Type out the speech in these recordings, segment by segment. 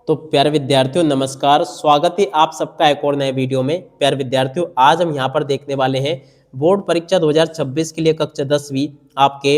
तो प्यारे विद्यार्थियों नमस्कार, स्वागत है आप सबका एक और नए वीडियो में। प्यारे विद्यार्थियों आज हम यहाँ पर देखने वाले हैं बोर्ड परीक्षा 2026 के लिए कक्षा 10वीं आपके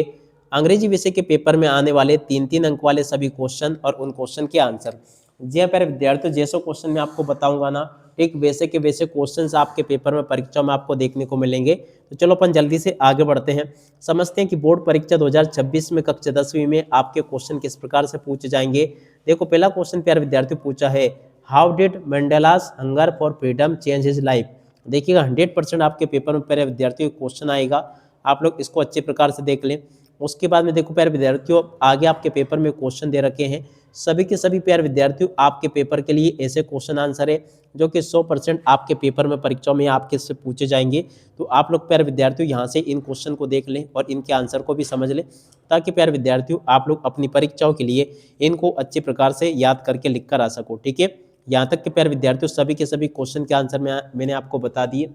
अंग्रेजी विषय के पेपर में आने वाले तीन तीन अंक वाले सभी क्वेश्चन और उन क्वेश्चन के आंसर। जी हाँ प्यारे विद्यार्थियों, जैसे क्वेश्चन मैं आपको बताऊंगा ना, एक वैसे के वैसे क्वेश्चन आपके पेपर में परीक्षा में आपको देखने को मिलेंगे। तो चलो अपन जल्दी से आगे बढ़ते हैं, समझते हैं कि बोर्ड परीक्षा 2026 में कक्षा 10वीं में आपके क्वेश्चन किस प्रकार से पूछे जाएंगे। देखो पहला क्वेश्चन प्यारे विद्यार्थी पूछा है, how did Mandela's hunger for freedom change his life. देखिएगा 100% आपके पेपर में प्यारे विद्यार्थियों क्वेश्चन आएगा, आप लोग इसको अच्छे प्रकार से देख लें। उसके बाद में देखो प्यारे विद्यार्थियों आगे आपके पेपर में क्वेश्चन दे रखे हैं, सभी के सभी प्यारे विद्यार्थियों आपके पेपर के लिए ऐसे क्वेश्चन आंसर है जो कि 100% आपके पेपर में परीक्षाओं में आपके से पूछे जाएंगे। तो आप लोग प्यारे विद्यार्थियों यहाँ से इन क्वेश्चन को देख लें और इनके आंसर को भी समझ लें, ताकि प्यारे विद्यार्थियों आप लोग अपनी परीक्षाओं के लिए इनको अच्छे प्रकार से याद करके लिख कर आ सको। ठीक है, यहाँ तक के प्यारे विद्यार्थियों सभी के सभी क्वेश्चन के आंसर मैंने आपको बता दिए।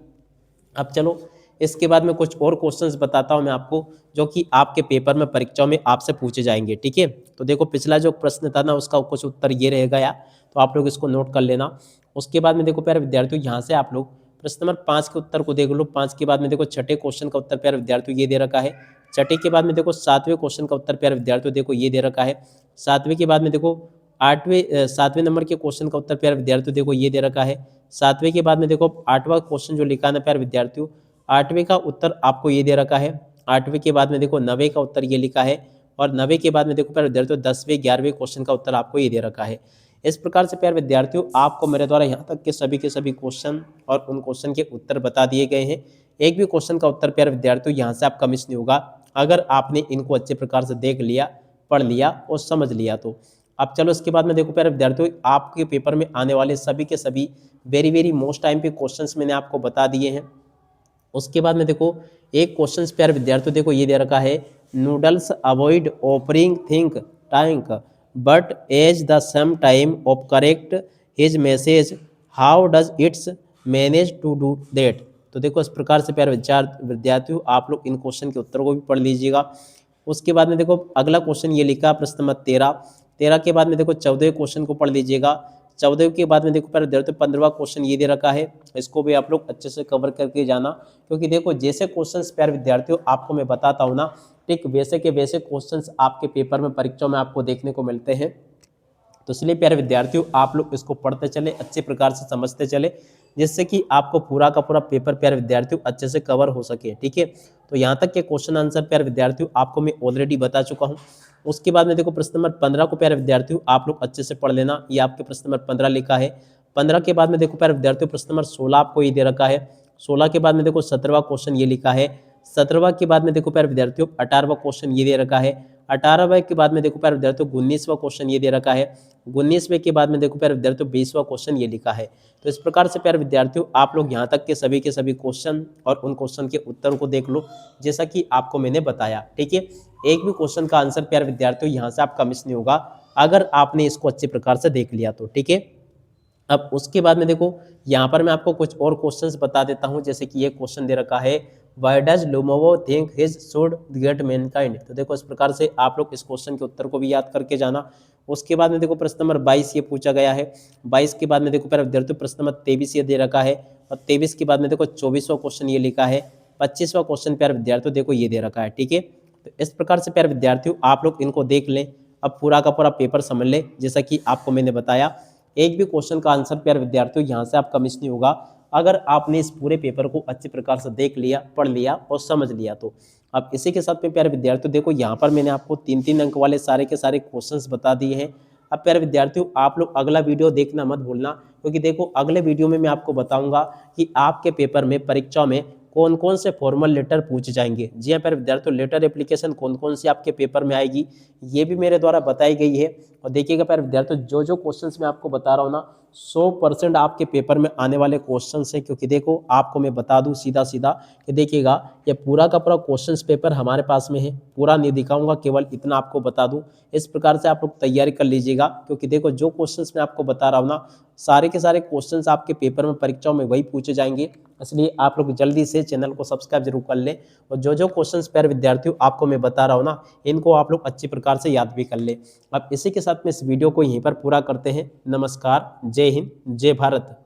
अब चलो इसके बाद में कुछ और क्वेश्चंस बताता हूं मैं आपको, जो कि आपके पेपर में परीक्षाओं में आपसे पूछे जाएंगे। ठीक है, तो देखो पिछला जो प्रश्न था ना, उसका कुछ उत्तर ये रह गया, तो आप लोग इसको नोट कर लेना। उसके बाद में देखो प्यारे विद्यार्थियों यहाँ से आप लोग प्रश्न नंबर 5 के उत्तर को देख लो। 5 के बाद में देखो छठे क्वेश्चन का उत्तर प्यारे विद्यार्थियों ये दे रखा है। छठे के बाद में देखो 7वें क्वेश्चन का उत्तर प्यारे विद्यार्थियों देखो ये दे रखा है। 7वें के बाद में देखो 7वें नंबर के क्वेश्चन का उत्तर प्यारे विद्यार्थियों देखो ये दे रखा है। 7वें के बाद में देखो 8वां क्वेश्चन जो लिखा है ना प्यारे विद्यार्थियों, 8वें का उत्तर आपको ये दे रखा है। 8वें के बाद में देखो 9वें का उत्तर ये लिखा है, और 9वें के बाद में देखो प्यारे विद्यार्थियों 10वें 11वें क्वेश्चन का उत्तर आपको ये दे रखा है। इस प्रकार से प्यारे विद्यार्थियों आपको मेरे द्वारा यहाँ तक के सभी क्वेश्चन और उन क्वेश्चन के उत्तर बता दिए गए हैं। एक भी क्वेश्चन का उत्तर प्यारे विद्यार्थियों यहाँ से आपका मिस नहीं होगा, अगर आपने इनको अच्छे प्रकार से देख लिया, पढ़ लिया और समझ लिया तो। अब चलो इसके बाद में देखो प्यारे विद्यार्थियों आपके पेपर में आने वाले सभी के सभी वेरी वेरी मोस्ट टाइम पे क्वेश्चंस मैंने आपको बता दिए हैं। उसके बाद में देखो एक क्वेश्चन प्यारे विद्यार्थियों देखो ये दे रखा है, noodles avoid offering think tank but as the same time of correct his message, how does it's manage to do that. तो देखो इस प्रकार से प्यारे विद्यार्थियों आप लोग इन क्वेश्चन के उत्तर को भी पढ़ लीजिएगा। उसके बाद में देखो अगला क्वेश्चन ये लिखा प्रश्न नंबर 13। 13 के बाद में देखो 14वें क्वेश्चन को पढ़ लीजिएगा। 14 के बाद में देखो प्यारे विद्यार्थियों 15वां क्वेश्चन ये दे रखा है, इसको भी आप लोग अच्छे से कवर करके जाना, क्योंकि देखो जैसे क्वेश्चंस प्यारे विद्यार्थियों आपको मैं बताता हूँ ना, ठीक वैसे के वैसे क्वेश्चंस आपके पेपर में परीक्षाओं में आपको देखने को मिलते हैं। तो इसलिए प्यारे विद्यार्थियों आप लोग इसको पढ़ते चले, अच्छे प्रकार से समझते चले, जिससे कि आपको पूरा का पूरा पेपर प्यारे विद्यार्थियों अच्छे से कवर हो सके। ठीक है, तो यहाँ तक के क्वेश्चन आंसर प्यारे विद्यार्थियों आपको मैं ऑलरेडी बता चुका हूँ। उसके बाद में देखो प्रश्न नंबर 15 को प्यारे विद्यार्थियों आप लोग अच्छे से पढ़ लेना, ये आपके प्रश्न नंबर 15 लिखा है। 15 के बाद में देखो प्यारे विद्यार्थियों प्रश्न नंबर 16 आपको ये दे रखा है। 16 के बाद में देखो 17वां क्वेश्चन ये लिखा है। 17वां के बाद में देखो प्यारे विद्यार्थियों 18वां क्वेश्चन ये दे रखा है। 18वें के बाद में देखो प्यारे विद्यार्थियों 19वां क्वेश्चन ये दे रखा है। 19वें के बाद में देखो प्यारे विद्यार्थियों 20वां क्वेश्चन ये लिखा है। तो इस प्रकार से प्यारे विद्यार्थियों आप लोग यहाँ तक के सभी क्वेश्चन और उन क्वेश्चन के उत्तर को देख लो, जैसा कि आपको मैंने बताया। ठीक है, एक भी क्वेश्चन का आंसर प्यारे विद्यार्थियों यहाँ से आपका मिस नहीं होगा, अगर आपने इसको अच्छे प्रकार से देख लिया तो। ठीक है, अब उसके बाद में देखो यहाँ पर मैं आपको कुछ और क्वेश्चंस बता देता हूँ, जैसे कि ये क्वेश्चन दे रखा है, व्हाई डज लुमोवो think his should get mankind. तो देखो इस प्रकार से आप लोग इस क्वेश्चन के उत्तर को भी याद करके जाना। उसके बाद में देखो प्रश्न नंबर 22 ये पूछा गया है। 22 के बाद में देखो प्यारे विद्यार्थियों प्रश्न नंबर 23 ये दे रखा है, और 23 के बाद में देखो 24वां क्वेश्चन ये लिखा है। 25वां क्वेश्चन प्यारे विद्यार्थियों देखो ये दे रखा है। ठीक है, तो इस प्रकार से प्यारे विद्यार्थियों आप लोग इनको देख लें, अब पूरा का पूरा पेपर समझ लें, जैसा कि आपको मैंने बताया। एक भी क्वेश्चन का आंसर प्यारे विद्यार्थियों यहाँ से आपका मिस नहीं होगा, अगर आपने इस पूरे पेपर को अच्छे प्रकार से देख लिया, पढ़ लिया और समझ लिया तो। अब इसी के साथ में प्यारे विद्यार्थियों देखो यहाँ पर मैंने आपको 3-3 अंक वाले सारे के सारे क्वेश्चंस बता दिए हैं। अब प्यारे विद्यार्थियों आप लोग अगला वीडियो देखना मत भूलना, क्योंकि देखो अगले वीडियो में मैं आपको बताऊंगा कि आपके पेपर में परीक्षा में कौन कौन से फॉर्मल लेटर पूछे जाएंगे। जी हाँ प्यारे विद्यार्थियों, लेटर एप्लीकेशन कौन कौन सी आपके पेपर में आएगी ये भी मेरे द्वारा बताई गई है। और देखिएगा प्यारे विद्यार्थियों जो जो क्वेश्चंस मैं आपको बता रहा हूँ ना, 100% आपके पेपर में आने वाले क्वेश्चंस हैं, क्योंकि देखो आपको मैं बता दूं सीधा सीधा कि देखिएगा ये पूरा का पूरा क्वेश्चंस पेपर हमारे पास में है, पूरा नहीं दिखाऊंगा, केवल इतना आपको बता दूं। इस प्रकार से आप लोग तैयारी कर लीजिएगा, क्योंकि देखो जो क्वेश्चंस मैं आपको बता रहा हूँ ना, सारे के सारे क्वेश्चंस आपके पेपर में परीक्षाओं में वही पूछे जाएंगे। इसलिए आप लोग जल्दी से चैनल को सब्सक्राइब जरूर कर लें, और जो जो क्वेश्चंस प्यारे विद्यार्थियों आपको मैं बता रहा हूँ ना, इनको आप लोग अच्छी प्रकार से याद भी कर लें। अब इसी के साथ में इस वीडियो को यहीं पर पूरा करते हैं। नमस्कार, जय हिंद, जय भारत।